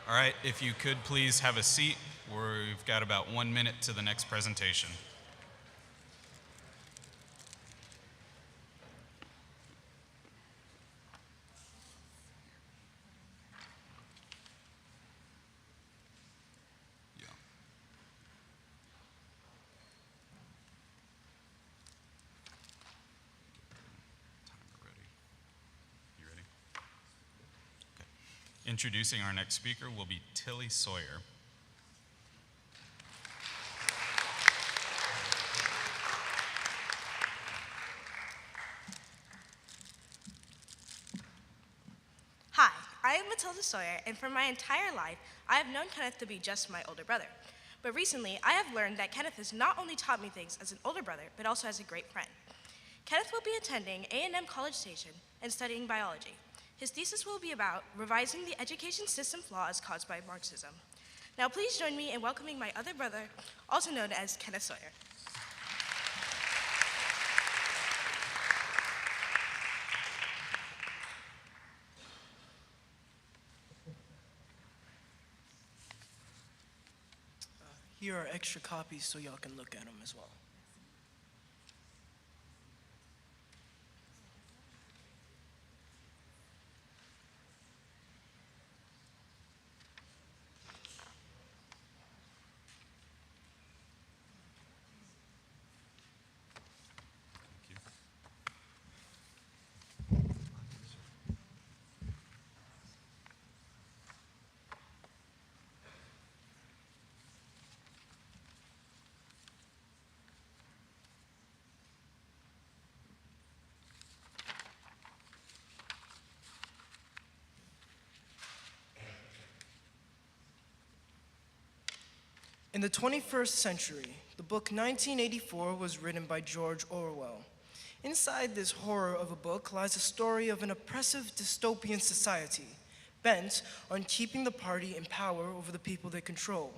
All right, if you could please have a seat. We've got about 1 minute to the next presentation. Yeah. Timer ready. You ready? Okay. Introducing our next speaker will be Tilly Sawyer. Hi, I am Matilda Sawyer, and for my entire life, I have known Kenneth to be just my older brother. But recently, I have learned that Kenneth has not only taught me things as an older brother, but also as a great friend. Kenneth will be attending A&M College Station and studying biology. His thesis will be about revising the education system flaws caused by Marxism. Now please join me in welcoming my other brother, also known as Kenneth Sawyer. Here are extra copies so y'all can look at them as well. Thank you. In the 21st century, the book 1984 was written by George Orwell. Inside this horror of a book lies a story of an oppressive dystopian society bent on keeping the party in power over the people they control.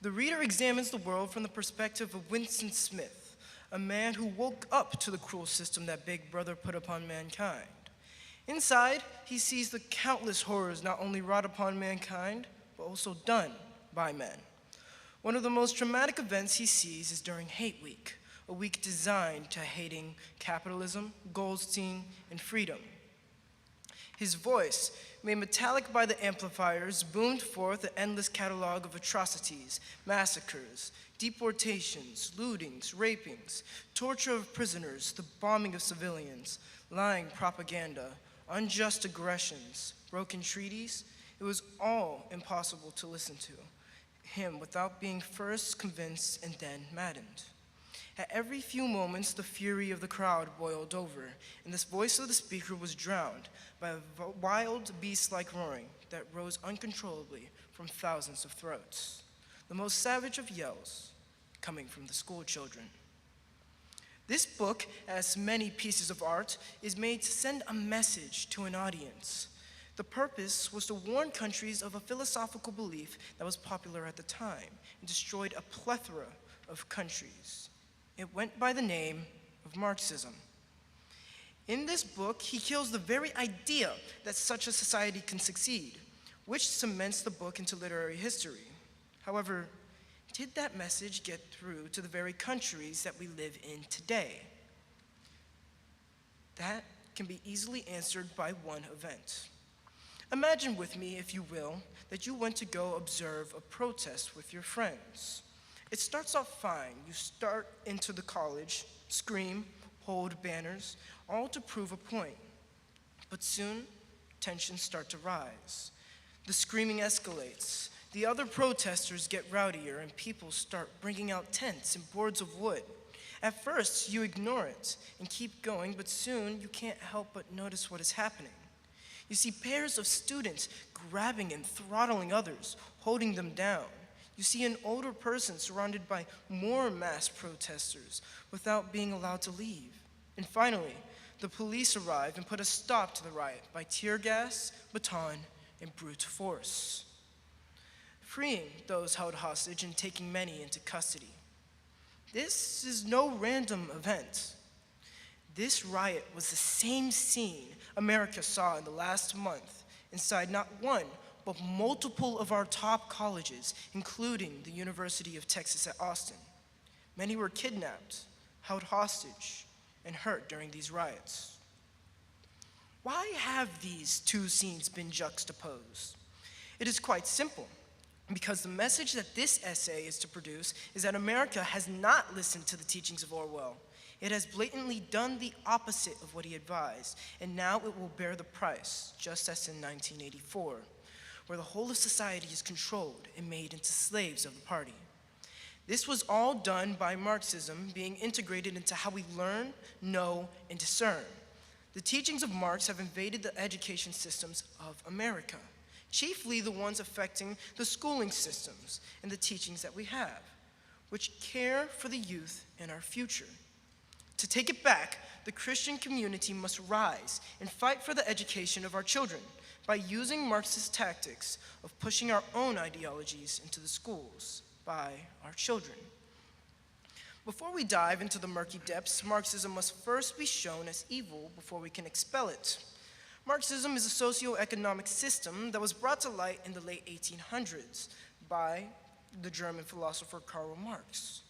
The reader examines the world from the perspective of Winston Smith, a man who woke up to the cruel system that Big Brother put upon mankind. Inside, he sees the countless horrors not only wrought upon mankind, but also done by men. One of the most traumatic events he sees is during Hate Week, a week designed to hating capitalism, Goldstein, and freedom. His voice, made metallic by the amplifiers, boomed forth an endless catalog of atrocities, massacres, deportations, lootings, rapings, torture of prisoners, the bombing of civilians, lying propaganda, unjust aggressions, broken treaties. It was all impossible to listen to him without being first convinced and then maddened. At every few moments, the fury of the crowd boiled over, and the voice of the speaker was drowned by a wild beast-like roaring that rose uncontrollably from thousands of throats, the most savage of yells coming from the school children. This book, as many pieces of art, is made to send a message to an audience. The purpose was to warn countries of a philosophical belief that was popular at the time and destroyed a plethora of countries. It went by the name of Marxism. In this book, he kills the very idea that such a society can succeed, which cements the book into literary history. However, did that message get through to the very countries that we live in today? That can be easily answered by one event. Imagine with me, if you will, that you went to go observe a protest with your friends. It starts off fine. You start into the college, scream, hold banners, all to prove a point. But soon, tensions start to rise. The screaming escalates. The other protesters get rowdier, and people start bringing out tents and boards of wood. At first, you ignore it and keep going, but soon you can't help but notice what is happening. You see pairs of students grabbing and throttling others, holding them down. You see an older person surrounded by more mass protesters without being allowed to leave. And finally, the police arrive and put a stop to the riot by tear gas, baton, and brute force, freeing those held hostage and taking many into custody. This is no random event. This riot was the same scene America saw in the last month inside not one, but multiple of our top colleges, including the University of Texas at Austin. Many were kidnapped, held hostage, and hurt during these riots. Why have these two scenes been juxtaposed? It is quite simple, because the message that this essay is to produce is that America has not listened to the teachings of Orwell. It has blatantly done the opposite of what he advised, and now it will bear the price, just as in 1984, where the whole of society is controlled and made into slaves of the party. This was all done by Marxism being integrated into how we learn, know, and discern. The teachings of Marx have invaded the education systems of America, chiefly the ones affecting the schooling systems and the teachings that we have, which care for the youth and our future. To take it back, the Christian community must rise and fight for the education of our children by using Marxist tactics of pushing our own ideologies into the schools by our children. Before we dive into the murky depths, Marxism must first be shown as evil before we can expel it. Marxism is a socio-economic system that was brought to light in the late 1800s by the German philosopher Karl Marx.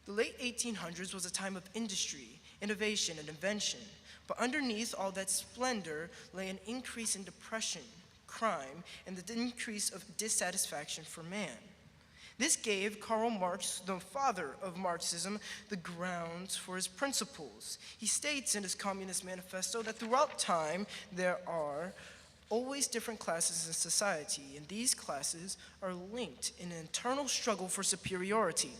The late 1800s was a time of industry, innovation, and invention, but underneath all that splendor lay an increase in depression, crime, and the increase of dissatisfaction for man. This gave Karl Marx, the father of Marxism, the grounds for his principles. He states in his Communist Manifesto that throughout time there are always different classes in society, and these classes are linked in an internal struggle for superiority,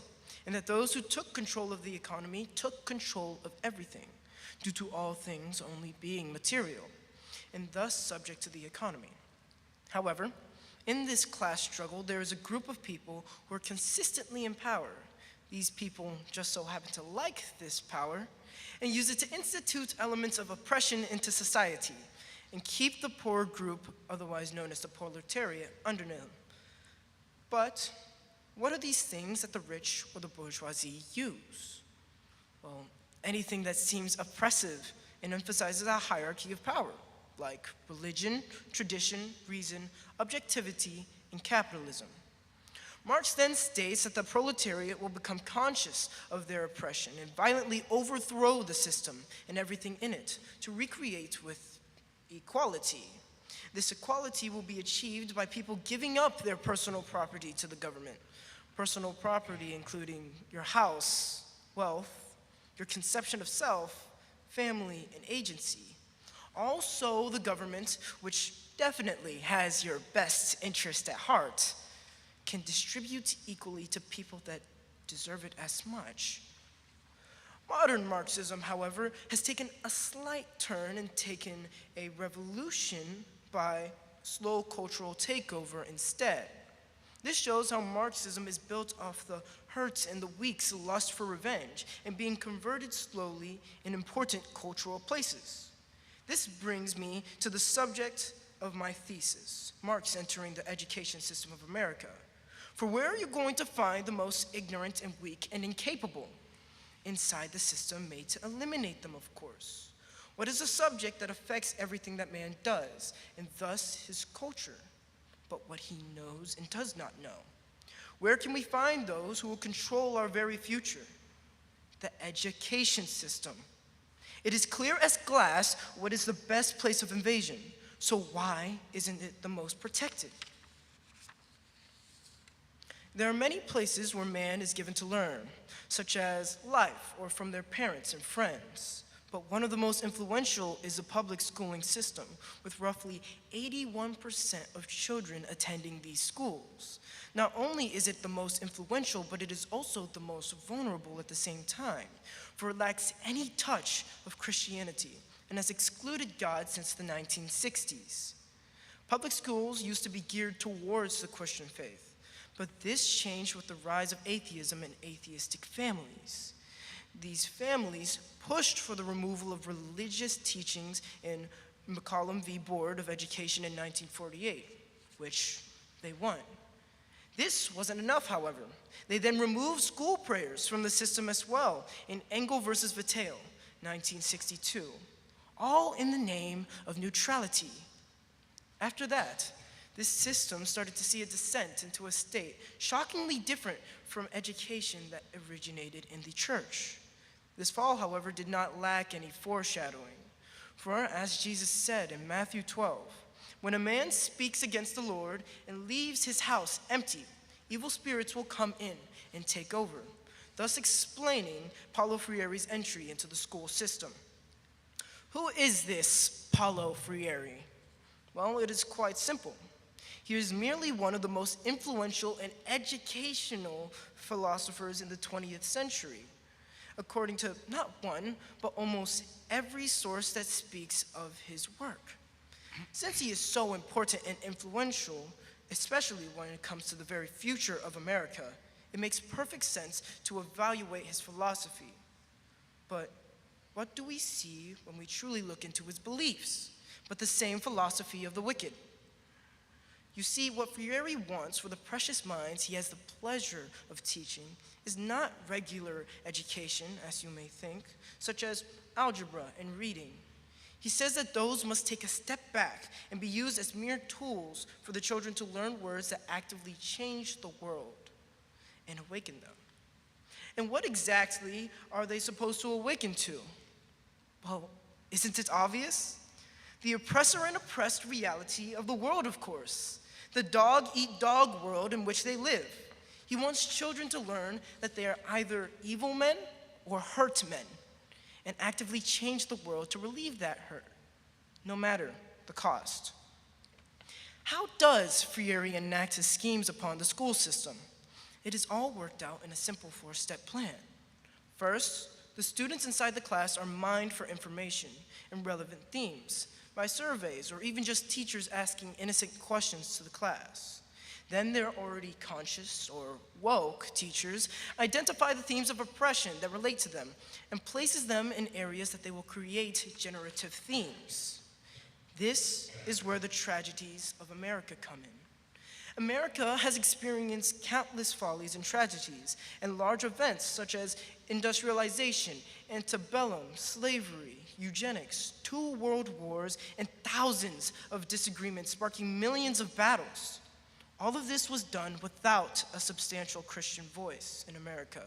and that those who took control of the economy took control of everything, due to all things only being material, and thus subject to the economy. However, in this class struggle, there is a group of people who are consistently in power. These people just so happen to like this power and use it to institute elements of oppression into society and keep the poor group, otherwise known as the proletariat, under them. But what are these things that the rich or the bourgeoisie use? Well, anything that seems oppressive and emphasizes a hierarchy of power, like religion, tradition, reason, objectivity, and capitalism. Marx then states that the proletariat will become conscious of their oppression and violently overthrow the system and everything in it to recreate with equality. This equality will be achieved by people giving up their personal property to the government. Personal property including your house, wealth, your conception of self, family, and agency. Also, the government, which definitely has your best interest at heart, can distribute equally to people that deserve it as much. Modern Marxism, however, has taken a slight turn and taken a revolution by slow cultural takeover instead. This shows how Marxism is built off the hurts and the weak's lust for revenge and being converted slowly in important cultural places. This brings me to the subject of my thesis, Marx entering the education system of America. For where are you going to find the most ignorant and weak and incapable? Inside the system made to eliminate them, of course. What is a subject that affects everything that man does, and thus his culture, but what he knows and does not know? Where can we find those who will control our very future? The education system. It is clear as glass what is the best place of invasion, so why isn't it the most protected? There are many places where man is given to learn, such as life or from their parents and friends. But one of the most influential is the public schooling system, with roughly 81% of children attending these schools. Not only is it the most influential, but it is also the most vulnerable at the same time, for it lacks any touch of Christianity and has excluded God since the 1960s. Public schools used to be geared towards the Christian faith, but this changed with the rise of atheism and atheistic families. These families pushed for the removal of religious teachings in McCollum v. Board of Education in 1948, which they won. This wasn't enough, however. They then removed school prayers from the system as well in Engel versus Vattel, 1962, all in the name of neutrality. After that, This system started to see a descent into a state shockingly different from education that originated in the church. This fall, however, did not lack any foreshadowing. For as Jesus said in Matthew 12, when a man speaks against the Lord and leaves his house empty, evil spirits will come in and take over, thus explaining Paulo Freire's entry into the school system. Who is this Paulo Freire? Well, it is quite simple. He is merely one of the most influential and educational philosophers in the 20th century, according to not one, but almost every source that speaks of his work. Since he is so important and influential, especially when it comes to the very future of America, it makes perfect sense to evaluate his philosophy. But what do we see when we truly look into his beliefs, but the same philosophy of the wicked? You see, what Freire wants for the precious minds he has the pleasure of teaching is not regular education, as you may think, such as algebra and reading. He says that those must take a step back and be used as mere tools for the children to learn words that actively change the world and awaken them. And what exactly are they supposed to awaken to? Well, isn't it obvious? The oppressor and oppressed reality of the world, of course. The dog-eat-dog world in which they live. He wants children to learn that they are either evil men or hurt men, and actively change the world to relieve that hurt, no matter the cost. How does Freire enact his schemes upon the school system? It is all worked out in a simple 4-step plan. First, the students inside the class are mined for information and relevant themes by surveys or even just teachers asking innocent questions to the class. Then their already conscious or woke teachers identify the themes of oppression that relate to them and places them in areas that they will create generative themes. This is where the tragedies of America come in. America has experienced countless follies and tragedies and large events such as industrialization, antebellum, slavery, eugenics, 2 world wars, and thousands of disagreements sparking millions of battles. All of this was done without a substantial Christian voice in America.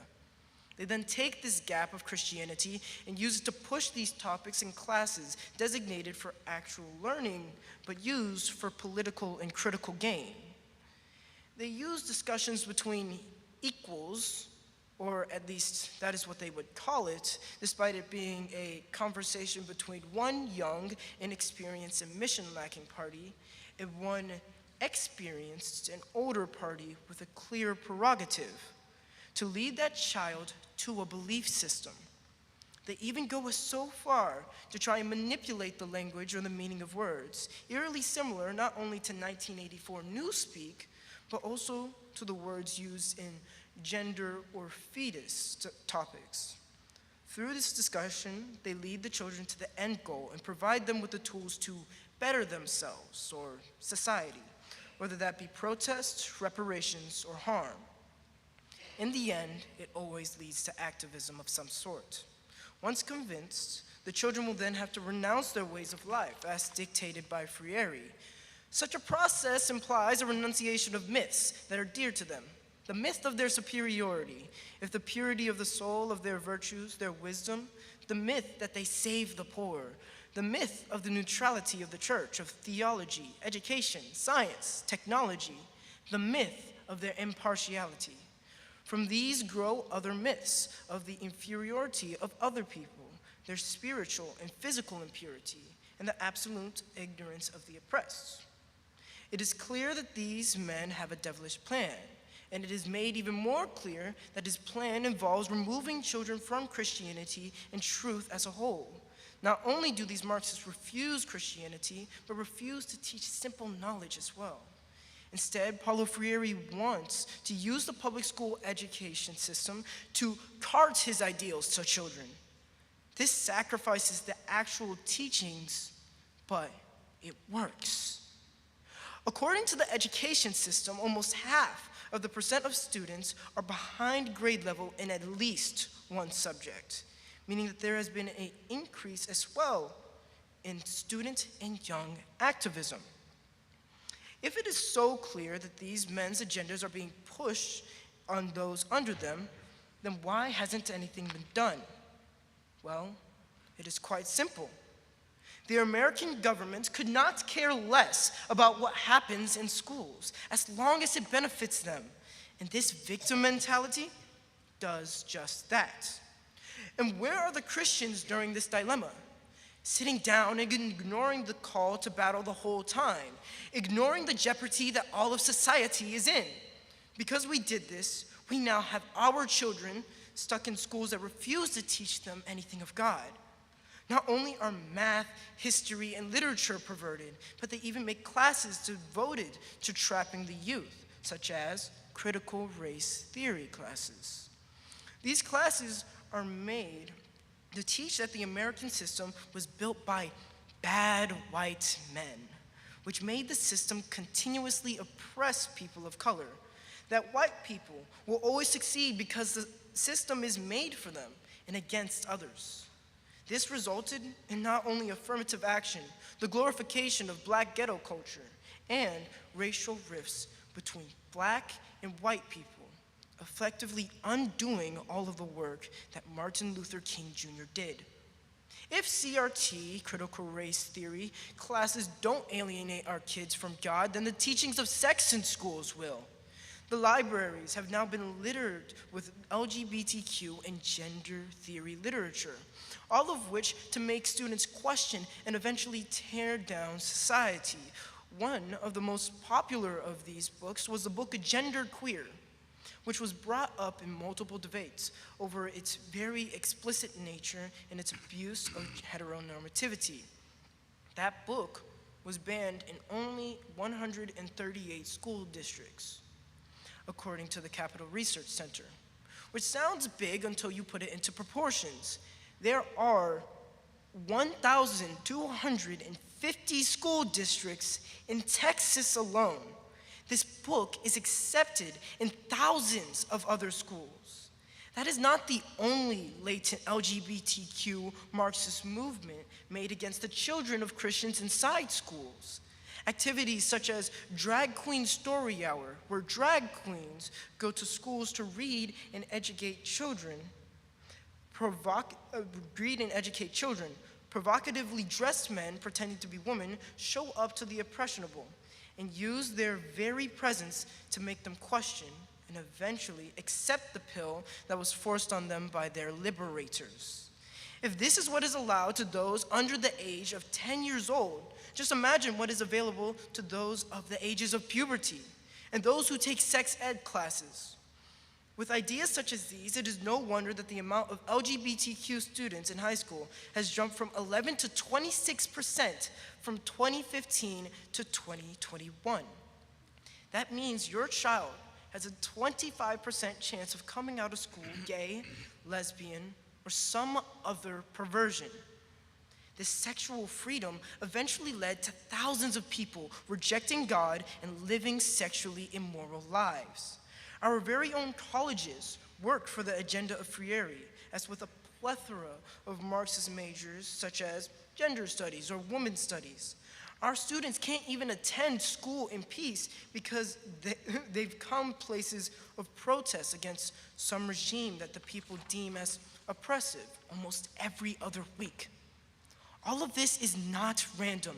They then take this gap of Christianity and use it to push these topics in classes designated for actual learning, but used for political and critical gain. They use discussions between equals, or at least that is what they would call it, despite it being a conversation between one young, inexperienced, and mission-lacking party and one experienced and older party with a clear prerogative to lead that child to a belief system. They even go so far to try and manipulate the language or the meaning of words, eerily similar not only to 1984 Newspeak, but also to the words used in gender or fetus topics. Through this discussion, they lead the children to the end goal and provide them with the tools to better themselves or society, whether that be protest, reparations, or harm. In the end, it always leads to activism of some sort. Once convinced, the children will then have to renounce their ways of life as dictated by Freire. Such a process implies a renunciation of myths that are dear to them. The myth of their superiority, if the purity of the soul, of their virtues, their wisdom, the myth that they save the poor, the myth of the neutrality of the church, of theology, education, science, technology, the myth of their impartiality. From these grow other myths of the inferiority of other people, their spiritual and physical impurity, and the absolute ignorance of the oppressed. It is clear that these men have a devilish plan, and it is made even more clear that his plan involves removing children from Christianity and truth as a whole. Not only do these Marxists refuse Christianity, but refuse to teach simple knowledge as well. Instead, Paulo Freire wants to use the public school education system to cart his ideals to children. This sacrifices the actual teachings, but it works. According to the education system, almost half of the percent of students are behind grade level in at least one subject, meaning that there has been an increase as well in student and young activism. If it is so clear that these men's agendas are being pushed on those under them, then why hasn't anything been done? Well, it is quite simple. The American government could not care less about what happens in schools as long as it benefits them. And this victim mentality does just that. And where are the Christians during this dilemma? Sitting down and ignoring the call to battle the whole time, ignoring the jeopardy that all of society is in. Because we did this, we now have our children stuck in schools that refuse to teach them anything of God. Not only are math, history, and literature perverted, but they even make classes devoted to trapping the youth, such as critical race theory classes. These classes are made to teach that the American system was built by bad white men, which made the system continuously oppress people of color. That white people will always succeed because the system is made for them and against others. This resulted in not only affirmative action, the glorification of black ghetto culture, and racial rifts between black and white people, effectively undoing all of the work that Martin Luther King Jr. did. If CRT, critical race theory, classes don't alienate our kids from God, then the teachings of sex in schools will. The libraries have now been littered with LGBTQ and gender theory literature, all of which to make students question and eventually tear down society. One of the most popular of these books was the book Gender Queer, which was brought up in multiple debates over its very explicit nature and its abuse of heteronormativity. That book was banned in only 138 school districts, according to the Capital Research Center, which sounds big until you put it into proportions. There are 1,250 school districts in Texas alone. This book is accepted in thousands of other schools. That is not the only latent LGBTQ Marxist movement made against the children of Christians inside schools. Activities such as Drag Queen Story Hour, where drag queens go to schools to read and educate children, provocatively dressed men pretending to be women show up to the impressionable and use their very presence to make them question and eventually accept the pill that was forced on them by their liberators. If this is what is allowed to those under the age of 10 years old, just imagine what is available to those of the ages of puberty and those who take sex ed classes. With ideas such as these, it is no wonder that the amount of LGBTQ students in high school has jumped from 11 to 26% from 2015 to 2021. That means your child has a 25% chance of coming out of school gay, lesbian, or some other perversion. This sexual freedom eventually led to thousands of people rejecting God and living sexually immoral lives. Our very own colleges work for the agenda of Freire, as with a plethora of Marxist majors such as gender studies or women's studies. Our students can't even attend school in peace because they've come places of protest against some regime that the people deem as oppressive almost every other week. All of this is not random.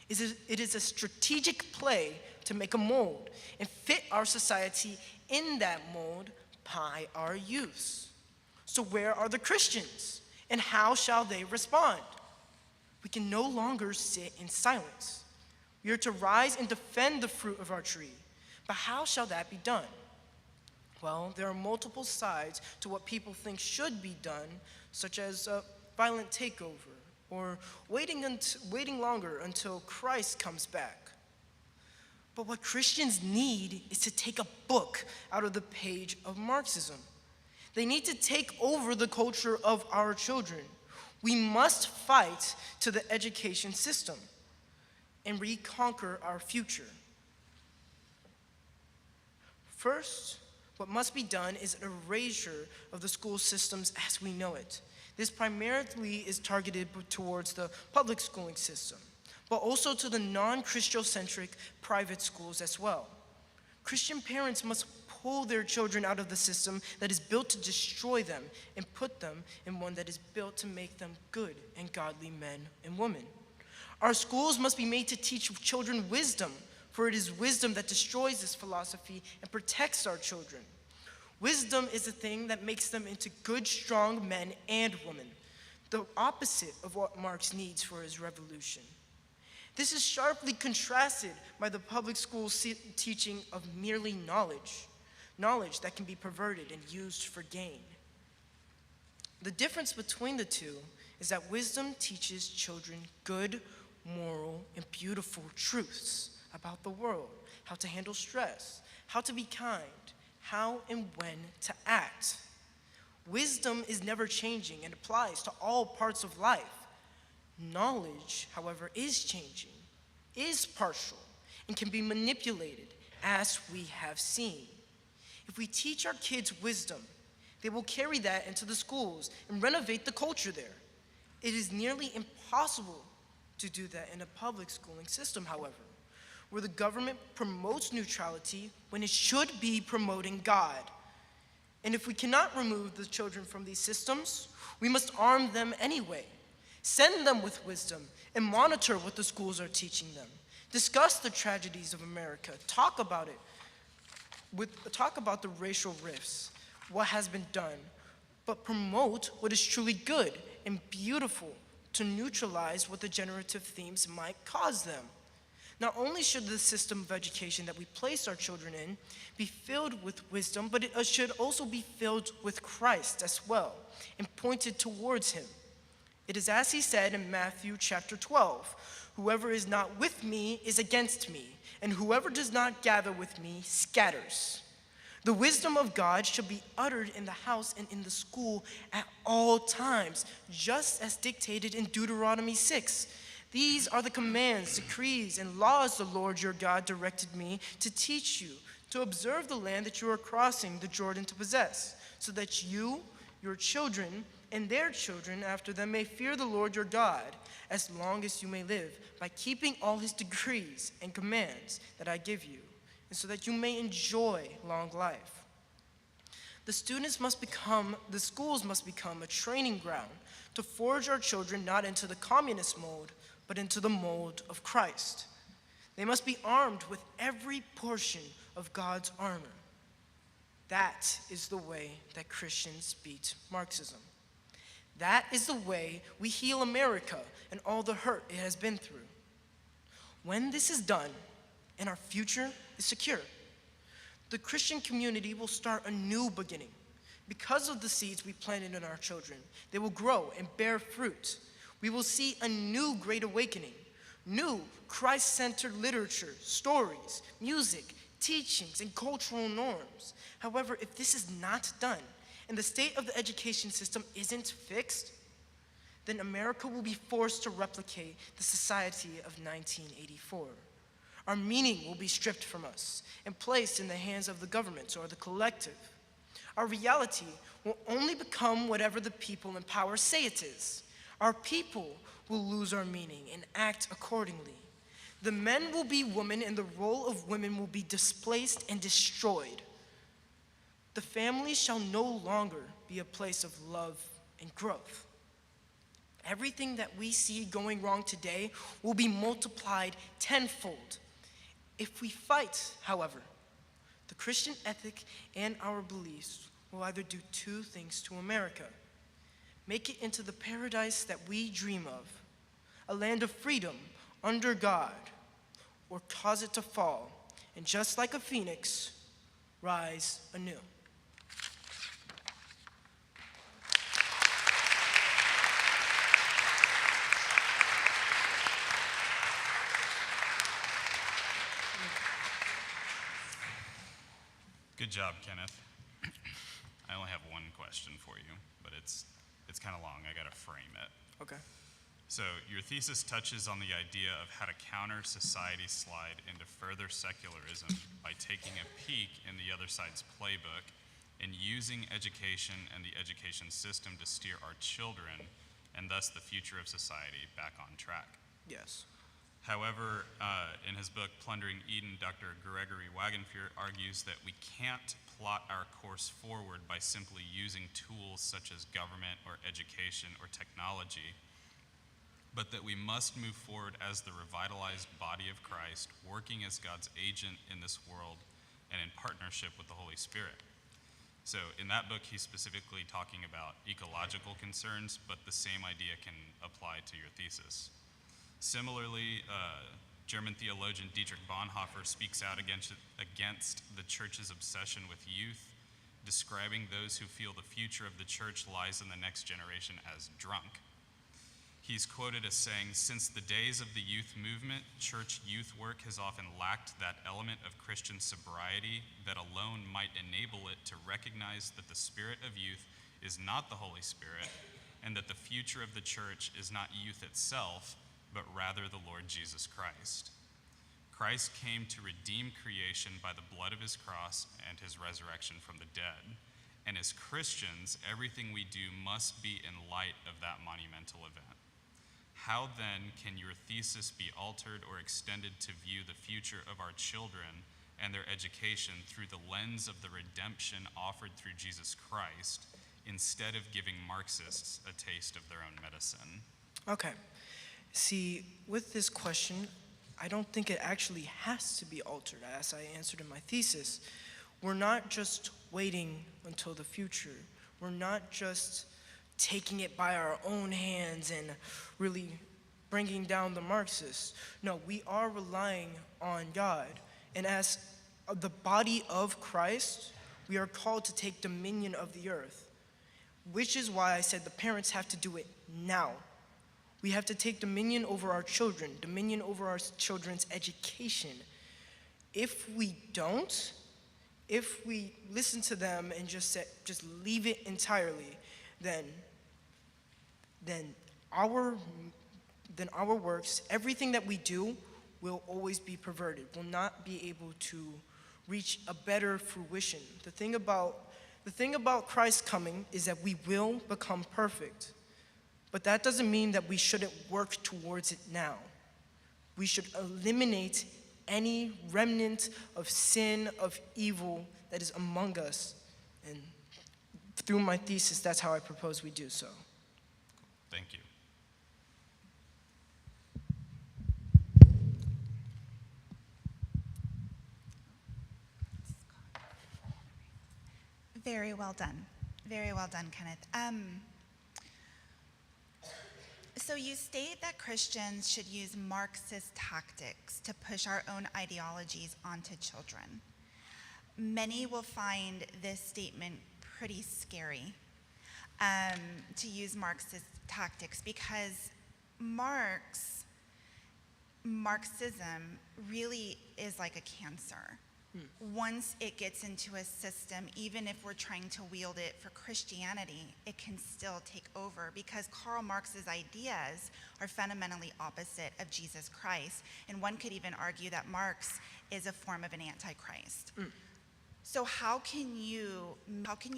It is a strategic play to make a mold and fit our society in that mold by our youth. So where are the Christians, and how shall they respond? We can no longer sit in silence. We are to rise and defend the fruit of our tree. But how shall that be done? Well, there are multiple sides to what people think should be done, such as a violent takeover, or waiting longer until Christ comes back. But what Christians need is to take a book out of the page of Marxism. They need to take over the culture of our children. We must fight to the education system and reconquer our future. First, what must be done is an erasure of the school systems as we know it. This primarily is targeted towards the public schooling system. but also to the non-Christocentric private schools as well. Christian parents must pull their children out of the system that is built to destroy them and put them in one that is built to make them good and godly men and women. Our schools must be made to teach children wisdom, for it is wisdom that destroys this philosophy and protects our children. Wisdom is the thing that makes them into good, strong men and women, the opposite of what Marx needs for his revolution. This is sharply contrasted by the public school teaching of merely knowledge that can be perverted and used for gain. The difference between the two is that wisdom teaches children good, moral, and beautiful truths about the world, how to handle stress, how to be kind, how and when to act. Wisdom is never changing and applies to all parts of life. Knowledge, however, is changing, is partial, and can be manipulated, as we have seen. If we teach our kids wisdom, they will carry that into the schools and renovate the culture there. It is nearly impossible to do that in a public schooling system, however, where the government promotes neutrality when it should be promoting God. And if we cannot remove the children from these systems, we must arm them anyway. Send them with wisdom and monitor what the schools are teaching them. Discuss the tragedies of America. Talk about it. Talk about the racial rifts, what has been done, but promote what is truly good and beautiful to neutralize what the generative themes might cause them. Not only should the system of education that we place our children in be filled with wisdom, but it should also be filled with Christ as well and pointed towards him. It is as he said in Matthew chapter 12, "Whoever is not with me is against me, and whoever does not gather with me scatters." The wisdom of God should be uttered in the house and in the school at all times, just as dictated in Deuteronomy 6. These are the commands, decrees, and laws the Lord your God directed me to teach you, to observe the land that you are crossing the Jordan to possess, so that you, your children, and their children after them may fear the Lord your God, as long as you may live, by keeping all his decrees and commands that I give you, and so that you may enjoy long life. The schools must become a training ground to forge our children not into the communist mold, but into the mold of Christ. They must be armed with every portion of God's armor. That is the way that Christians beat Marxism. That is the way we heal America and all the hurt it has been through. When this is done, and our future is secure, the Christian community will start a new beginning. Because of the seeds we planted in our children, they will grow and bear fruit. We will see a new great awakening, new Christ-centered literature, stories, music, teachings, and cultural norms. However, if this is not done, and the state of the education system isn't fixed, then America will be forced to replicate the society of 1984. Our meaning will be stripped from us and placed in the hands of the government or the collective. Our reality will only become whatever the people in power say it is. Our people will lose our meaning and act accordingly. The men will be women, and the role of women will be displaced and destroyed. The family shall no longer be a place of love and growth. Everything that we see going wrong today will be multiplied tenfold. If we fight, however, the Christian ethic and our beliefs will either do two things to America: make it into the paradise that we dream of, a land of freedom under God, or cause it to fall, and just like a phoenix, rise anew. Good job, Kenneth. I only have one question for you, but it's kind of long. I got to frame it. Okay. So your thesis touches on the idea of how to counter society's slide into further secularism by taking a peek in the other side's playbook and using education and the education system to steer our children and thus the future of society back on track. Yes. However, in his book, Plundering Eden, Dr. Gregory Wagenfurt argues that we can't plot our course forward by simply using tools such as government or education or technology, but that we must move forward as the revitalized body of Christ, working as God's agent in this world and in partnership with the Holy Spirit. So in that book, he's specifically talking about ecological concerns, but the same idea can apply to your thesis. Similarly, German theologian Dietrich Bonhoeffer speaks out against the church's obsession with youth, describing those who feel the future of the church lies in the next generation as drunk. He's quoted as saying, "Since the days of the youth movement, church youth work has often lacked that element of Christian sobriety that alone might enable it to recognize that the spirit of youth is not the Holy Spirit, and that the future of the church is not youth itself, but rather the Lord Jesus Christ. Christ came to redeem creation by the blood of his cross and his resurrection from the dead. And as Christians, everything we do must be in light of that monumental event. How then can your thesis be altered or extended to view the future of our children and their education through the lens of the redemption offered through Jesus Christ, instead of giving Marxists a taste of their own medicine?" Okay. See, with this question, I don't think it actually has to be altered, as I answered in my thesis. We're not just waiting until the future. We're not just taking it by our own hands and really bringing down the Marxists. No, we are relying on God. And as the body of Christ, we are called to take dominion of the earth, which is why I said the parents have to do it now. We have to take dominion over our children, dominion over our children's education. If we don't, if we listen to them and just leave it entirely, then our works, everything that we do, will always be perverted, will not be able to reach a better fruition. The thing about Christ's coming is that we will become perfect. But that doesn't mean that we shouldn't work towards it now. We should eliminate any remnant of sin, of evil that is among us. And through my thesis, that's how I propose we do so. Thank you. Very well done. Very well done, Kenneth. So you state that Christians should use Marxist tactics to push our own ideologies onto children. Many will find this statement pretty scary, to use Marxist tactics, because Marxism really is like a cancer. Once it gets into a system, even if we're trying to wield it for Christianity, it can still take over, because Karl Marx's ideas are fundamentally opposite of Jesus Christ. And one could even argue that Marx is a form of an antichrist. So how can you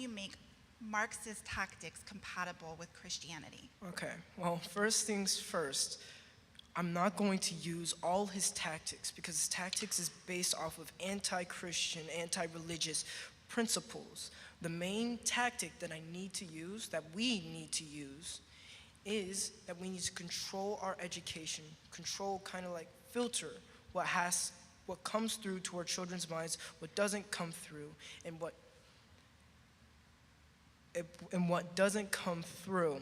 make Marxist tactics compatible with Christianity? Okay, well, first things first, I'm not going to use all his tactics, because his tactics is based off of anti-Christian, anti-religious principles. The main tactic that I need to use, that we need to use, is that we need to control our education, control, kind of like filter what comes through to our children's minds, what doesn't come through, and what doesn't come through.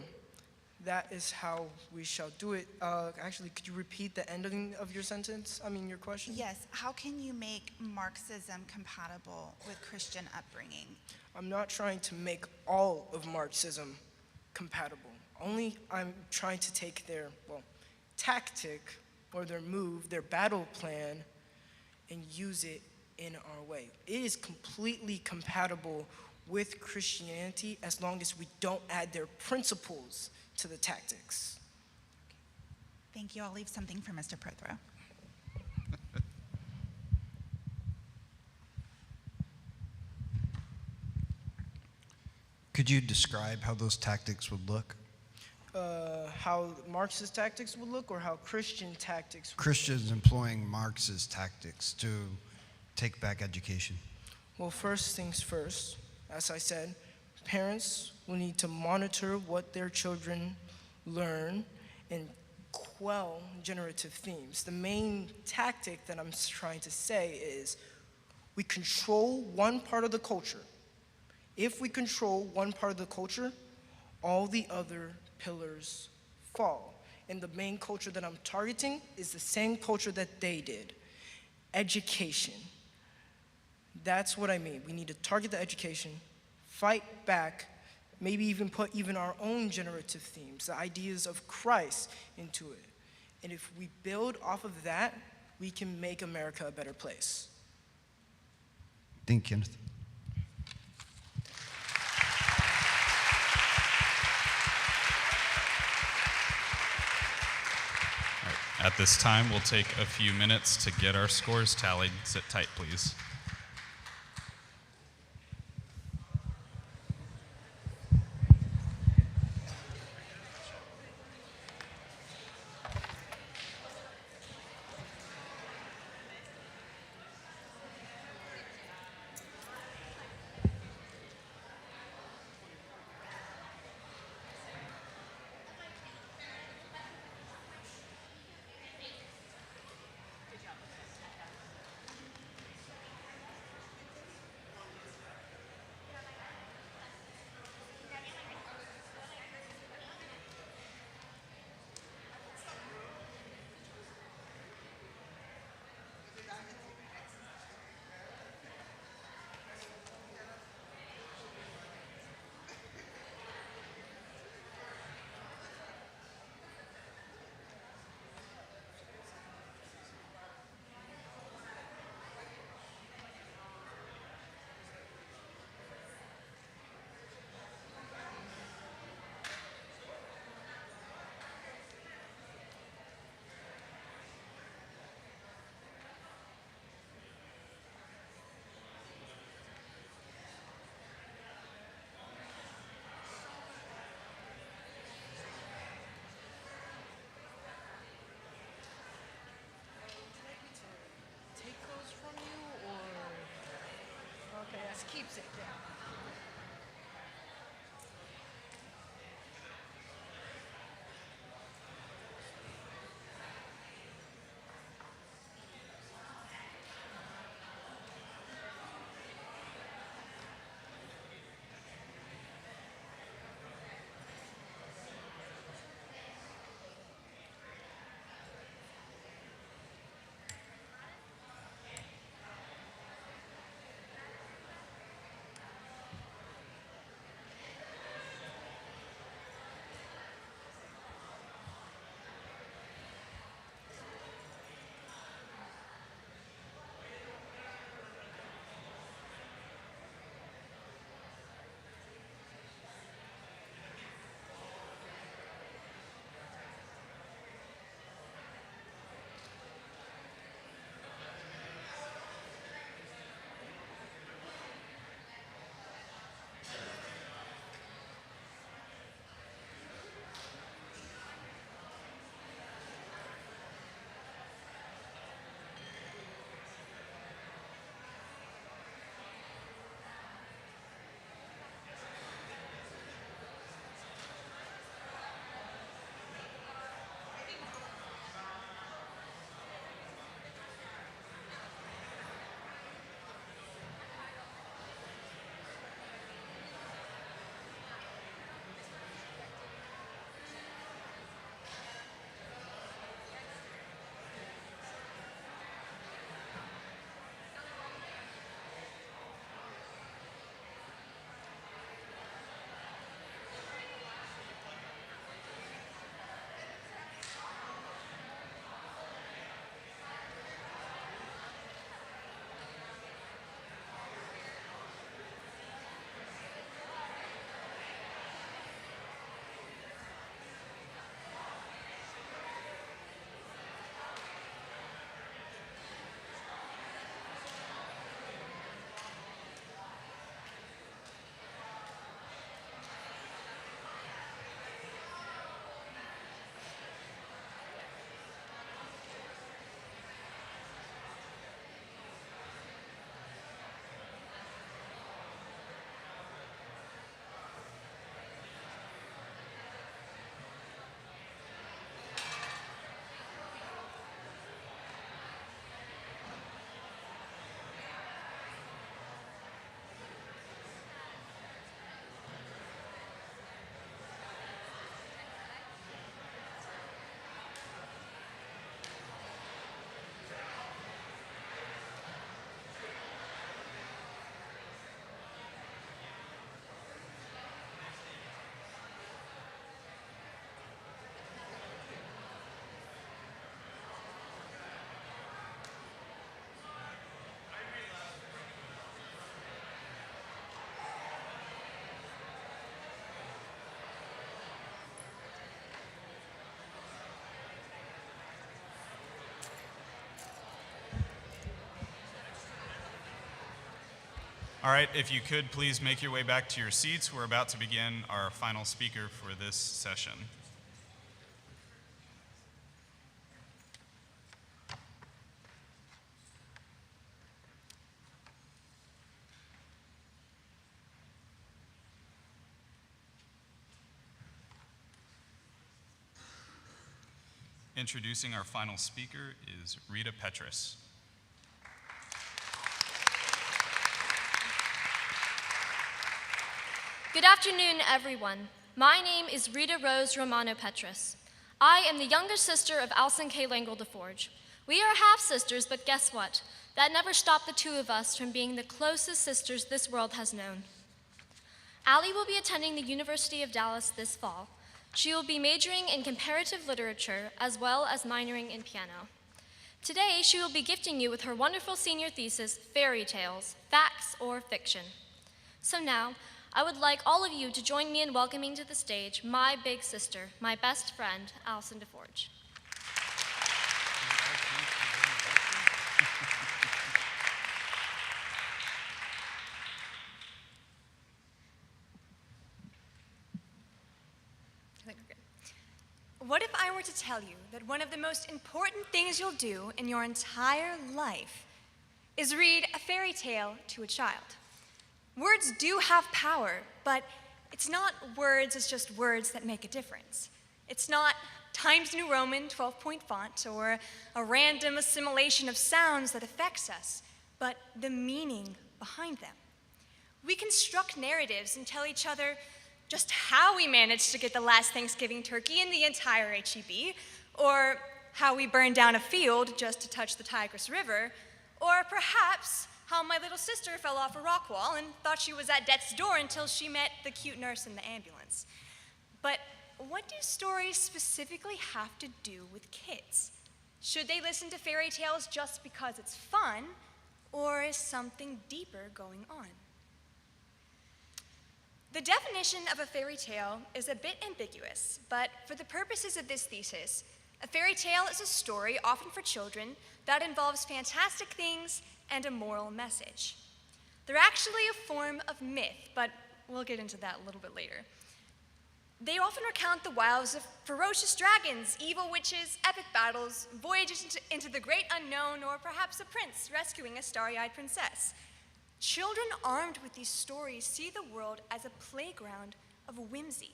That is how we shall do it. Actually, could you repeat the ending of your sentence? Your question? Yes, how can you make Marxism compatible with Christian upbringing? I'm not trying to make all of Marxism compatible. Only I'm trying to take their, tactic or their move, their battle plan, and use it in our way. It is completely compatible with Christianity as long as we don't add their principles to the tactics. Thank you. I'll leave something for Mr. Prothrow. Could you describe how those tactics would look? How how Marxist tactics would look or how Christian tactics would Christians employing Marxist tactics to take back education? Well, first things first, as I said, parents will need to monitor what their children learn and quell generative themes. The main tactic that I'm trying to say is we control one part of the culture. If we control one part of the culture, all the other pillars fall. And the main culture that I'm targeting is the same culture that they did, education. That's what I mean. We need to target the education, fight back, maybe even put even our own generative themes, the ideas of Christ into it. And if we build off of that, we can make America a better place. Thank you, Kenneth. All right. At this time, we'll take a few minutes to get our scores tallied. Sit tight, please. Keeps it down. All right, if you could please make your way back to your seats. We're about to begin our final speaker for this session. Introducing our final speaker is Rita Petrus. Good afternoon, everyone. My name is Rita Rose Romano Petrus. I am the younger sister of Alison K. Langle DeForge. We are half-sisters, but guess what? That never stopped the two of us from being the closest sisters this world has known. Allie will be attending the University of Dallas this fall. She will be majoring in comparative literature as well as minoring in piano. Today, she will be gifting you with her wonderful senior thesis, Fairy Tales, Facts or Fiction. So now, I would like all of you to join me in welcoming to the stage my big sister, my best friend, Alison DeForge. What if I were to tell you that one of the most important things you'll do in your entire life is read a fairy tale to a child? Words do have power, but it's not words as just words that make a difference. It's not Times New Roman 12-point font or a random assimilation of sounds that affects us, but the meaning behind them. We construct narratives and tell each other just how we managed to get the last Thanksgiving turkey in the entire HEB, or how we burned down a field just to touch the Tigris River, or perhaps how my little sister fell off a rock wall and thought she was at death's door until she met the cute nurse in the ambulance. But what do stories specifically have to do with kids? Should they listen to fairy tales just because it's fun, or is something deeper going on? The definition of a fairy tale is a bit ambiguous, but for the purposes of this thesis, a fairy tale is a story, often for children, that involves fantastic things and a moral message. They're actually a form of myth, but we'll get into that a little bit later. They often recount the wiles of ferocious dragons, evil witches, epic battles, voyages into the great unknown, or perhaps a prince rescuing a starry-eyed princess. Children armed with these stories see the world as a playground of whimsy.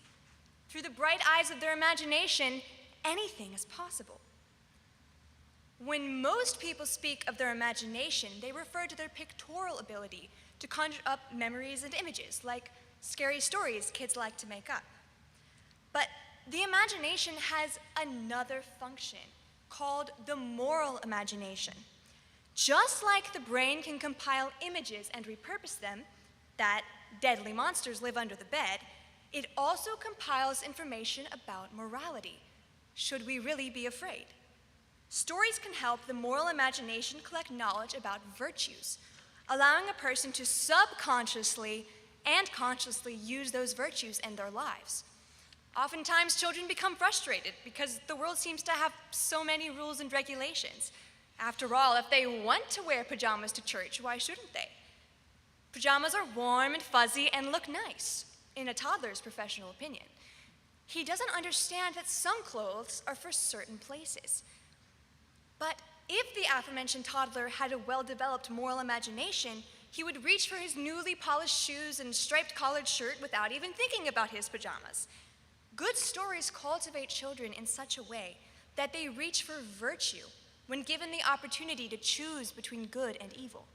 Through the bright eyes of their imagination, anything is possible. When most people speak of their imagination, they refer to their pictorial ability to conjure up memories and images, like scary stories kids like to make up. But the imagination has another function called the moral imagination. Just like the brain can compile images and repurpose them, that deadly monsters live under the bed, it also compiles information about morality. Should we really be afraid? Stories can help the moral imagination collect knowledge about virtues, allowing a person to subconsciously and consciously use those virtues in their lives. Oftentimes, children become frustrated because the world seems to have so many rules and regulations. After all, if they want to wear pajamas to church, why shouldn't they? Pajamas are warm and fuzzy and look nice, in a toddler's professional opinion. He doesn't understand that some clothes are for certain places. But if the aforementioned toddler had a well-developed moral imagination, he would reach for his newly polished shoes and striped collared shirt without even thinking about his pajamas. Good stories cultivate children in such a way that they reach for virtue when given the opportunity to choose between good and evil.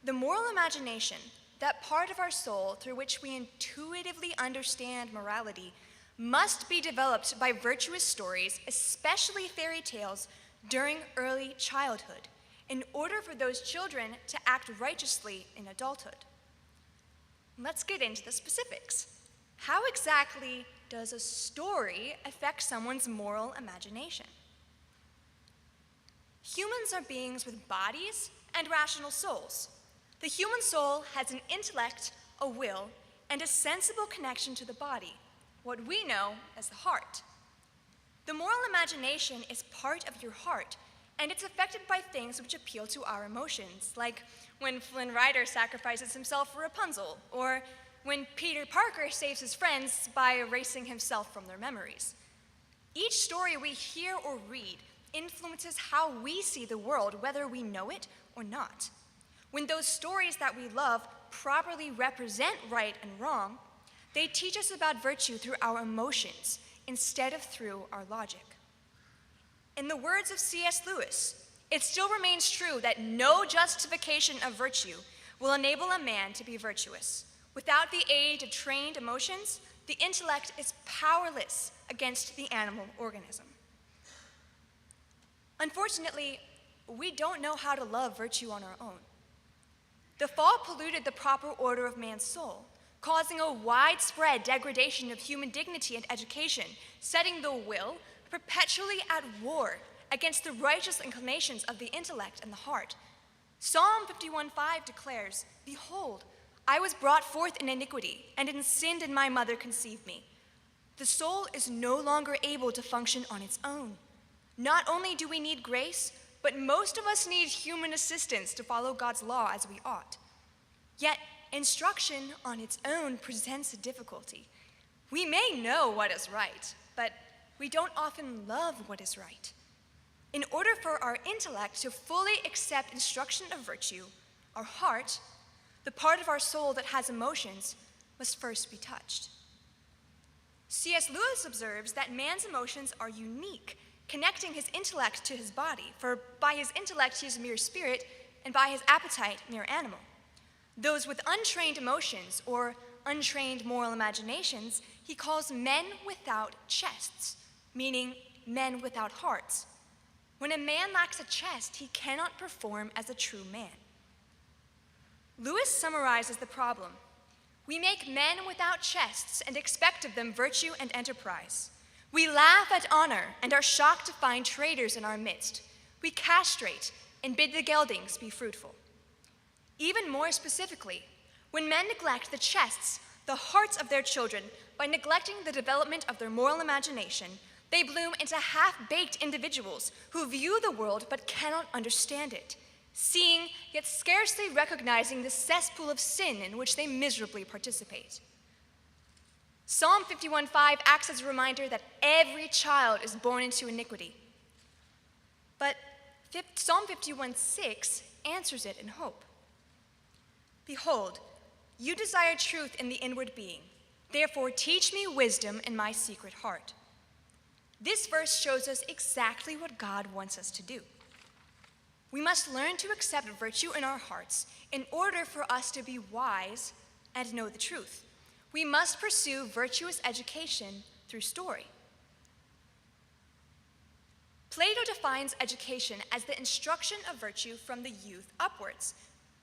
The moral imagination, that part of our soul through which we intuitively understand morality, must be developed by virtuous stories, especially fairy tales, during early childhood, in order for those children to act righteously in adulthood. Let's get into the specifics. How exactly does a story affect someone's moral imagination? Humans are beings with bodies and rational souls. The human soul has an intellect, a will, and a sensible connection to the body, what we know as the heart. The moral imagination is part of your heart and it's affected by things which appeal to our emotions, like when Flynn Rider sacrifices himself for Rapunzel, or when Peter Parker saves his friends by erasing himself from their memories. Each story we hear or read influences how we see the world, whether we know it or not. When those stories that we love properly represent right and wrong, they teach us about virtue through our emotions instead of through our logic. In the words of C.S. Lewis, it still remains true that no justification of virtue will enable a man to be virtuous. Without the aid of trained emotions, the intellect is powerless against the animal organism. Unfortunately, we don't know how to love virtue on our own. The fall polluted the proper order of man's soul, causing a widespread degradation of human dignity and education, setting the will perpetually at war against the righteous inclinations of the intellect and the heart. Psalm 51:5 declares, "Behold, I was brought forth in iniquity, and in sin did my mother conceive me." The soul is no longer able to function on its own. Not only do we need grace, but most of us need human assistance to follow God's law as we ought. Yet, instruction on its own presents a difficulty. We may know what is right, but we don't often love what is right. In order for our intellect to fully accept instruction of virtue, our heart, the part of our soul that has emotions, must first be touched. C.S. Lewis observes that man's emotions are unique, connecting his intellect to his body, for by his intellect he is mere spirit, and by his appetite mere animal. Those with untrained emotions or untrained moral imaginations he calls men without chests, meaning men without hearts. When a man lacks a chest, he cannot perform as a true man. Lewis summarizes the problem. We make men without chests and expect of them virtue and enterprise. We laugh at honor and are shocked to find traitors in our midst. We castrate and bid the geldings be fruitful. Even more specifically, when men neglect the chests, the hearts of their children, by neglecting the development of their moral imagination, they bloom into half-baked individuals who view the world but cannot understand it, seeing yet scarcely recognizing the cesspool of sin in which they miserably participate. Psalm 51:5 acts as a reminder that every child is born into iniquity. But Psalm 51:6 answers it in hope. "Behold, you desire truth in the inward being. Therefore teach me wisdom in my secret heart." This verse shows us exactly what God wants us to do. We must learn to accept virtue in our hearts in order for us to be wise and know the truth. We must pursue virtuous education through story. Plato defines education as the instruction of virtue from the youth upwards,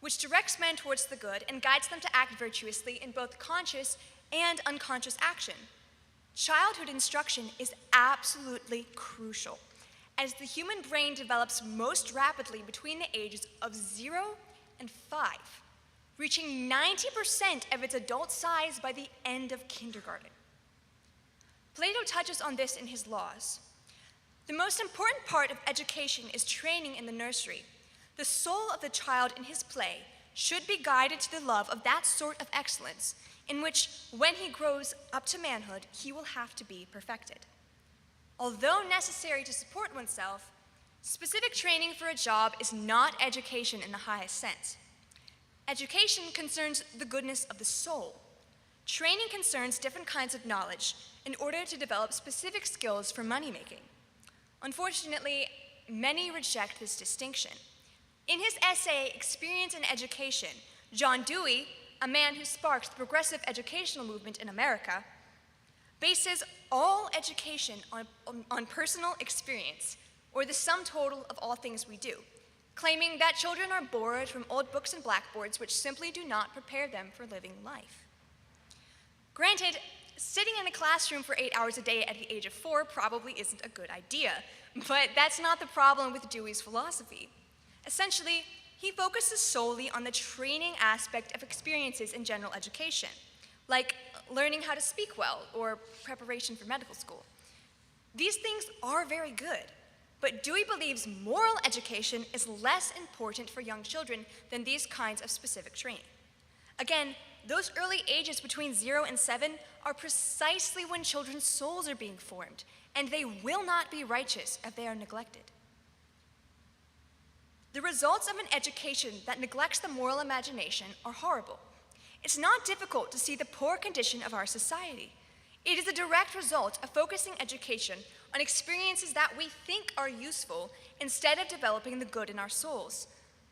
which directs men towards the good and guides them to act virtuously in both conscious and unconscious action. Childhood instruction is absolutely crucial, as the human brain develops most rapidly between the ages of 0 and 5. Reaching 90% of its adult size by the end of kindergarten. Plato touches on this in his Laws. The most important part of education is training in the nursery. The soul of the child in his play should be guided to the love of that sort of excellence in which, when he grows up to manhood, he will have to be perfected. Although necessary to support oneself, specific training for a job is not education in the highest sense. Education concerns the goodness of the soul. Training concerns different kinds of knowledge in order to develop specific skills for money-making. Unfortunately, many reject this distinction. In his essay, Experience in Education, John Dewey, a man who sparked the progressive educational movement in America, bases all education on personal experience, or the sum total of all things we do, claiming that children are borrowed from old books and blackboards which simply do not prepare them for living life. Granted, sitting in a classroom for 8 hours a day at the age of 4 probably isn't a good idea, but that's not the problem with Dewey's philosophy. Essentially, he focuses solely on the training aspect of experiences in general education, like learning how to speak well or preparation for medical school. These things are very good, but Dewey believes moral education is less important for young children than these kinds of specific training. Again, those early ages between 0 and 7 are precisely when children's souls are being formed, and they will not be righteous if they are neglected. The results of an education that neglects the moral imagination are horrible. It's not difficult to see the poor condition of our society. It is a direct result of focusing education on experiences that we think are useful instead of developing the good in our souls.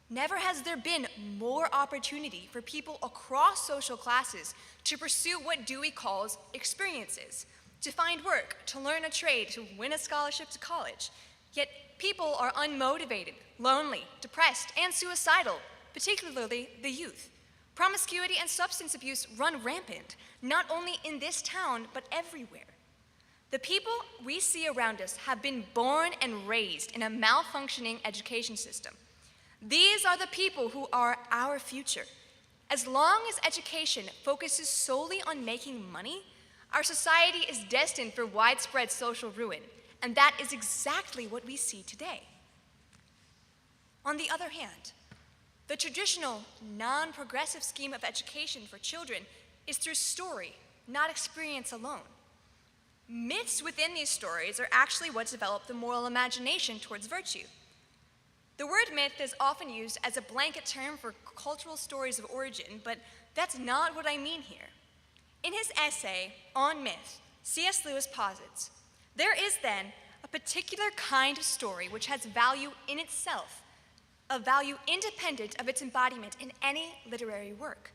Never has there been more opportunity for people across social classes to pursue what Dewey calls experiences, to find work, to learn a trade, to win a scholarship to college. Yet people are unmotivated, lonely, depressed, and suicidal, particularly the youth. Promiscuity and substance abuse run rampant, not only in this town, but everywhere. The people we see around us have been born and raised in a malfunctioning education system. These are the people who are our future. As long as education focuses solely on making money, our society is destined for widespread social ruin, and that is exactly what we see today. On the other hand, the traditional, non-progressive scheme of education for children is through story, not experience alone. Myths within these stories are actually what develop the moral imagination towards virtue. The word myth is often used as a blanket term for cultural stories of origin, but that's not what I mean here. In his essay on myth, C.S. Lewis posits, there is then a particular kind of story which has value in itself, a value independent of its embodiment in any literary work.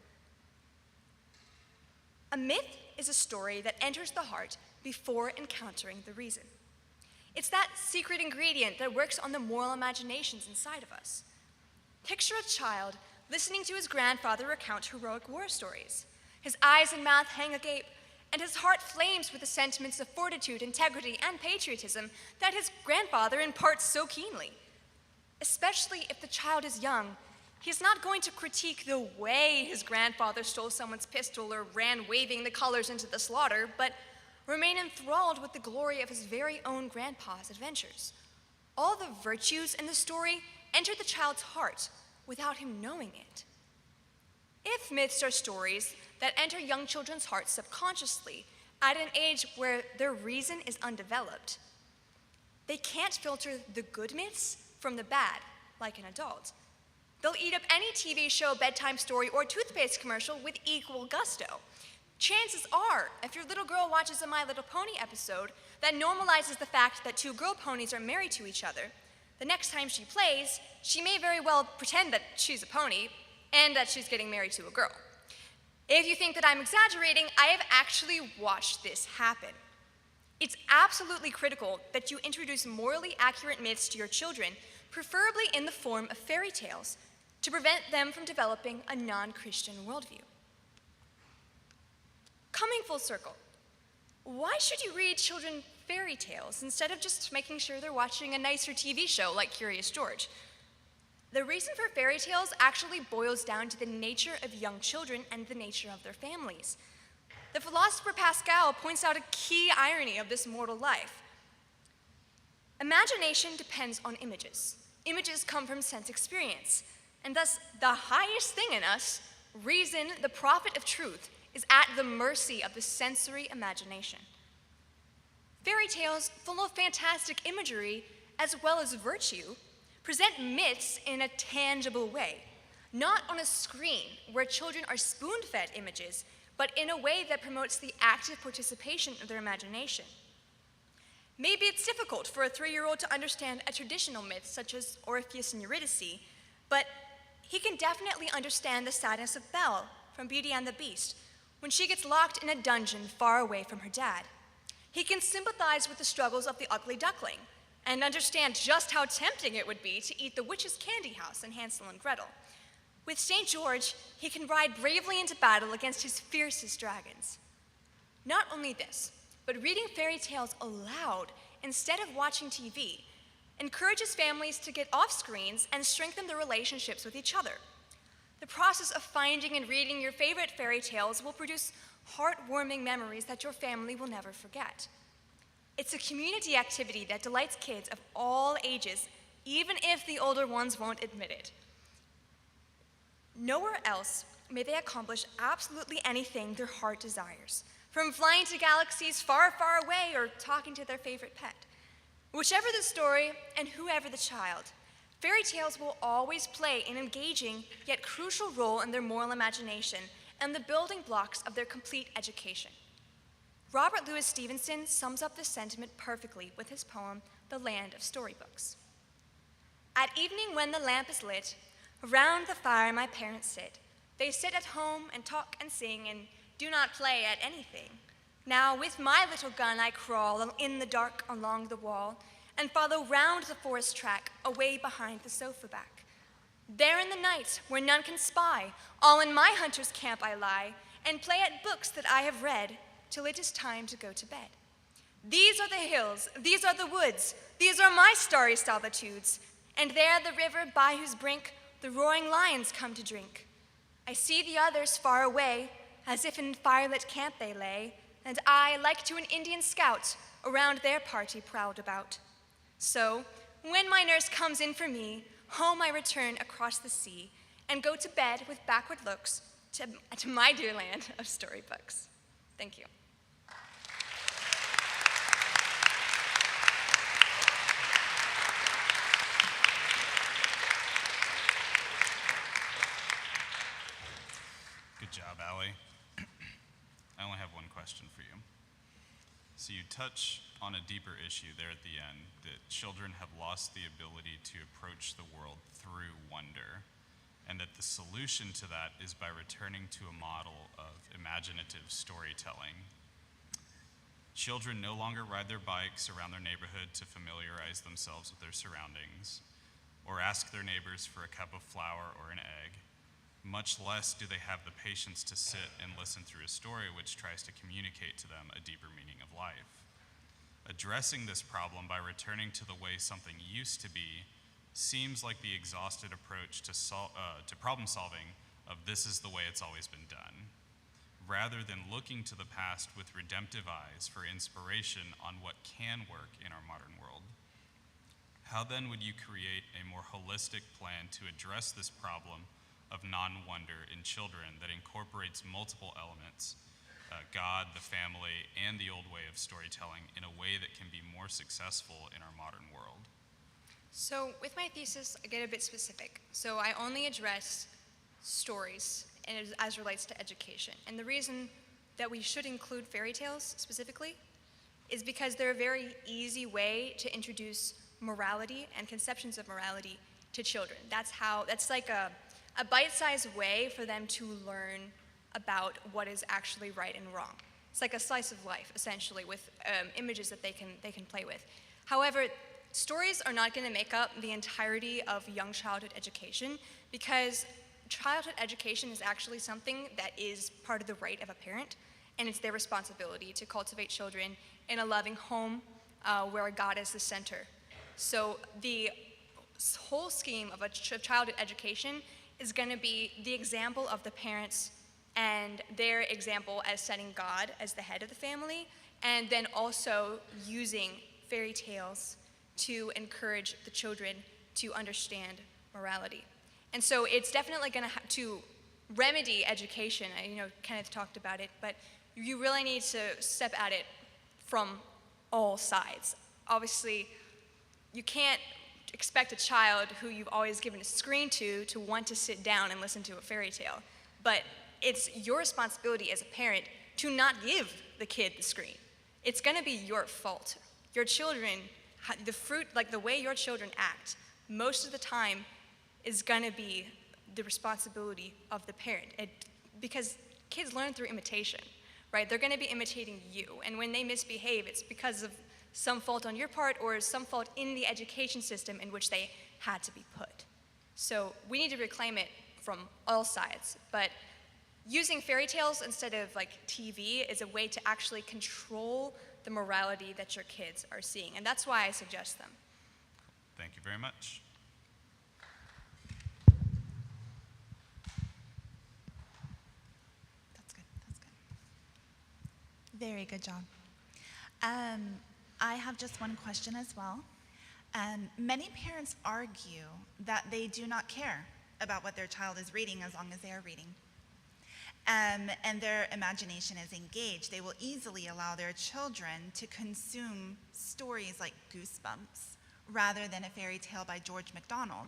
A myth is a story that enters the heart before encountering the reason. It's that secret ingredient that works on the moral imaginations inside of us. Picture a child listening to his grandfather recount heroic war stories. His eyes and mouth hang agape, and his heart flames with the sentiments of fortitude, integrity, and patriotism that his grandfather imparts so keenly. Especially if the child is young, he's not going to critique the way his grandfather stole someone's pistol or ran waving the colors into the slaughter, but remain enthralled with the glory of his very own grandpa's adventures. All the virtues in the story enter the child's heart without him knowing it. If myths are stories that enter young children's hearts subconsciously at an age where their reason is undeveloped, they can't filter the good myths from the bad like an adult. They'll eat up any TV show, bedtime story, or toothpaste commercial with equal gusto. Chances are, if your little girl watches a My Little Pony episode that normalizes the fact that two girl ponies are married to each other, the next time she plays, she may very well pretend that she's a pony and that she's getting married to a girl. If you think that I'm exaggerating, I have actually watched this happen. It's absolutely critical that you introduce morally accurate myths to your children, preferably in the form of fairy tales, to prevent them from developing a non-Christian worldview. Coming full circle, why should you read children fairy tales instead of just making sure they're watching a nicer TV show like Curious George? The reason for fairy tales actually boils down to the nature of young children and the nature of their families. The philosopher Pascal points out a key irony of this mortal life. Imagination depends on images. Images come from sense experience, and thus the highest thing in us, reason, the prophet of truth, is at the mercy of the sensory imagination. Fairy tales, full of fantastic imagery as well as virtue, present myths in a tangible way, not on a screen where children are spoon-fed images, but in a way that promotes the active participation of their imagination. Maybe it's difficult for a 3-year-old to understand a traditional myth such as Orpheus and Eurydice, but he can definitely understand the sadness of Belle from Beauty and the Beast, when she gets locked in a dungeon far away from her dad. He can sympathize with the struggles of the ugly duckling and understand just how tempting it would be to eat the witch's candy house in Hansel and Gretel. With St. George, he can ride bravely into battle against his fiercest dragons. Not only this, but reading fairy tales aloud instead of watching TV encourages families to get off screens and strengthen their relationships with each other. The process of finding and reading your favorite fairy tales will produce heartwarming memories that your family will never forget. It's a community activity that delights kids of all ages, even if the older ones won't admit it. Nowhere else may they accomplish absolutely anything their heart desires, from flying to galaxies far, far away or talking to their favorite pet. Whichever the story and whoever the child, fairy tales will always play an engaging yet crucial role in their moral imagination and the building blocks of their complete education. Robert Louis Stevenson sums up this sentiment perfectly with his poem, The Land of Storybooks. At evening when the lamp is lit, around the fire my parents sit. They sit at home and talk and sing and do not play at anything. Now with my little gun I crawl in the dark along the wall and follow round the forest track away behind the sofa back. There in the night where none can spy, all in my hunter's camp I lie and play at books that I have read till it is time to go to bed. These are the hills, these are the woods, these are my starry solitudes, and there the river by whose brink the roaring lions come to drink. I see the others far away, as if in firelit camp they lay, and I, like to an Indian scout, around their party prowled about. So, when my nurse comes in for me, home I return across the sea, and go to bed with backward looks to my dear land of storybooks. Thank you. Good job, Allie. I only have one question for you. So you touch on a deeper issue there at the end, that children have lost the ability to approach the world through wonder, and that the solution to that is by returning to a model of imaginative storytelling. Children no longer ride their bikes around their neighborhood to familiarize themselves with their surroundings, or ask their neighbors for a cup of flour or an egg. Much less do they have the patience to sit and listen through a story which tries to communicate to them a deeper meaning of life. Addressing this problem by returning to the way something used to be seems like the exhausted approach to problem solving of this is the way it's always been done, rather than looking to the past with redemptive eyes for inspiration on what can work in our modern world. How then would you create a more holistic plan to address this problem of non-wonder in children that incorporates multiple elements, God, the family, and the old way of storytelling in a way that can be more successful in our modern world? So with my thesis, I get a bit specific. So I only address stories and as relates to education. And the reason that we should include fairy tales specifically is because they're a very easy way to introduce morality and conceptions of morality to children. That's like a bite-sized way for them to learn about what is actually right and wrong. It's like a slice of life, essentially, with images that they can play with. However, stories are not going to make up the entirety of young childhood education, because childhood education is actually something that is part of the right of a parent, and it's their responsibility to cultivate children in a loving home where God is the center. So the whole scheme of a childhood education is going to be the example of the parents and their example as setting God as the head of the family, and then also using fairy tales to encourage the children to understand morality. And so it's definitely going to have to remedy education. Kenneth talked about it, but you really need to step at it from all sides. Obviously, you can't expect a child who you've always given a screen to want to sit down and listen to a fairy tale. But it's your responsibility as a parent to not give the kid the screen. It's going to be your fault. Your children, the way your children act, most of the time is going to be the responsibility of the parent. Because kids learn through imitation, right? They're going to be imitating you. And when they misbehave, it's because of some fault on your part or some fault in the education system in which they had to be put. So we need to reclaim it from all sides. But using fairy tales instead of TV is a way to actually control the morality that your kids are seeing. And that's why I suggest them. Thank you very much. That's good. Very good job. I have just one question as well. Many parents argue that they do not care about what their child is reading as long as they are reading. And their imagination is engaged. They will easily allow their children to consume stories like Goosebumps rather than a fairy tale by George MacDonald.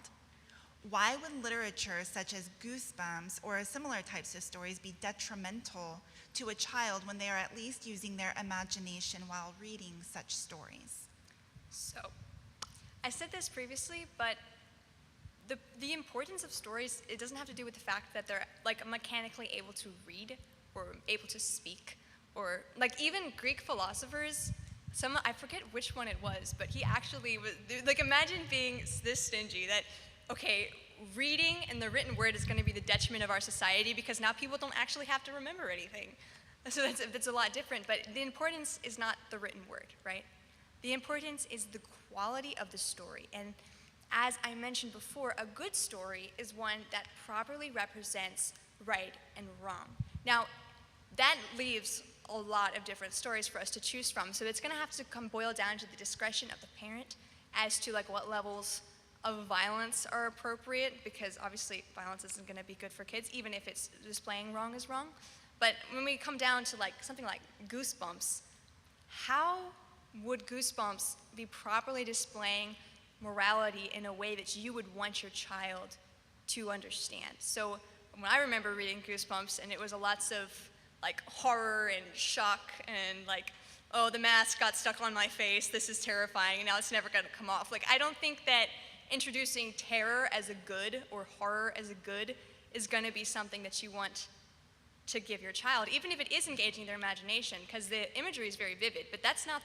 Why would literature such as Goosebumps or similar types of stories be detrimental to a child when they are at least using their imagination while reading such stories? So, I said this previously, but the importance of stories, it doesn't have to do with the fact that they're like mechanically able to read or able to speak, or like even Greek philosophers, I forget which one it was, but he actually was, like, imagine being this stingy that, okay, reading and the written word is going to be the detriment of our society because now people don't actually have to remember anything. So that's a lot different, but the importance is not the written word, right? The importance is the quality of the story. And as I mentioned before, a good story is one that properly represents right and wrong. Now, that leaves a lot of different stories for us to choose from, so it's going to have to boil down to the discretion of the parent as to like what levels of violence are appropriate, because obviously violence isn't going to be good for kids, even if it's displaying wrong as wrong. But when we come down to like something like Goosebumps, how would Goosebumps be properly displaying morality in a way that you would want your child to understand? So when I remember reading Goosebumps, and it was lots of like horror and shock and like, oh, the mask got stuck on my face, this is terrifying, and now it's never gonna come off. Like, I don't think that introducing terror as a good or horror as a good is gonna be something that you want to give your child, even if it is engaging their imagination, because the imagery is very vivid, but that's not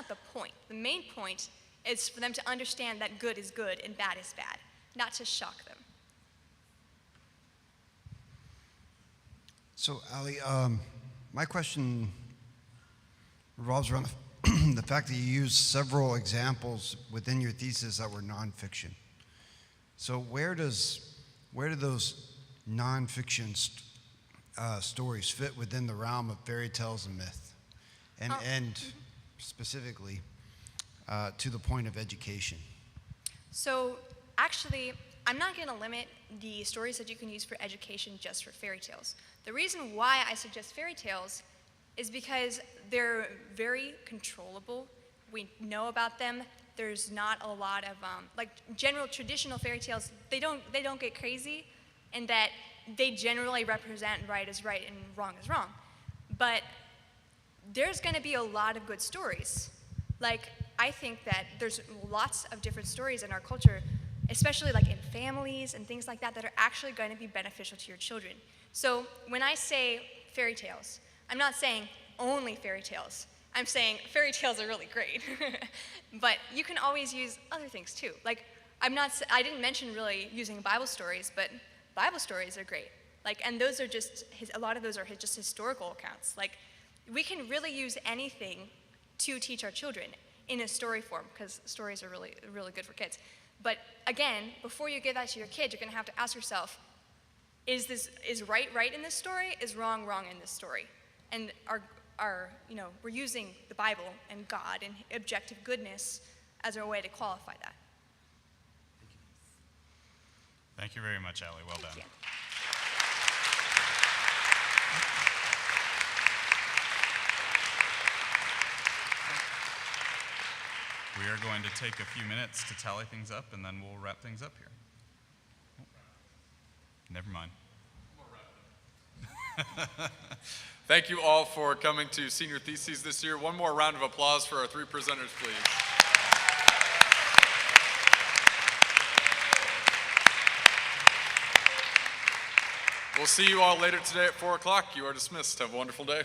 the point. The main point is for them to understand that good is good and bad is bad, not to shock them. So, Ali, my question revolves around the fact that you used several examples within your thesis that were nonfiction. So, where do those nonfiction stories fit within the realm of fairy tales and myth, and specifically to the point of education? So, actually, I'm not going to limit the stories that you can use for education just for fairy tales. The reason why I suggest fairy tales is because they're very controllable. We know about them. There's not a lot of like general traditional fairy tales. They don't get crazy, in that they generally represent right as right and wrong as wrong. But there's going to be a lot of good stories. Like, I think that there's lots of different stories in our culture, especially like in families and things like that, that are actually going to be beneficial to your children. So when I say fairy tales, I'm not saying only fairy tales. I'm saying fairy tales are really great. But you can always use other things too. Like, I didn't mention really using Bible stories, but Bible stories are great. Like, and those are just, a lot of those are just historical accounts. Like, we can really use anything to teach our children in a story form, because stories are really, really good for kids. But again, before you give that to your kid, you're gonna have to ask yourself, is right in this story? Is wrong in this story? And we're using the Bible and God and objective goodness as our way to qualify that. Thank you very much, Ali. Well done. Thank you. We are going to take a few minutes to tally things up, and then we'll wrap things up here. Never mind. Thank you all for coming to Senior Theses this year. One more round of applause for our three presenters, please. We'll see you all later today at 4 o'clock. You are dismissed. Have a wonderful day.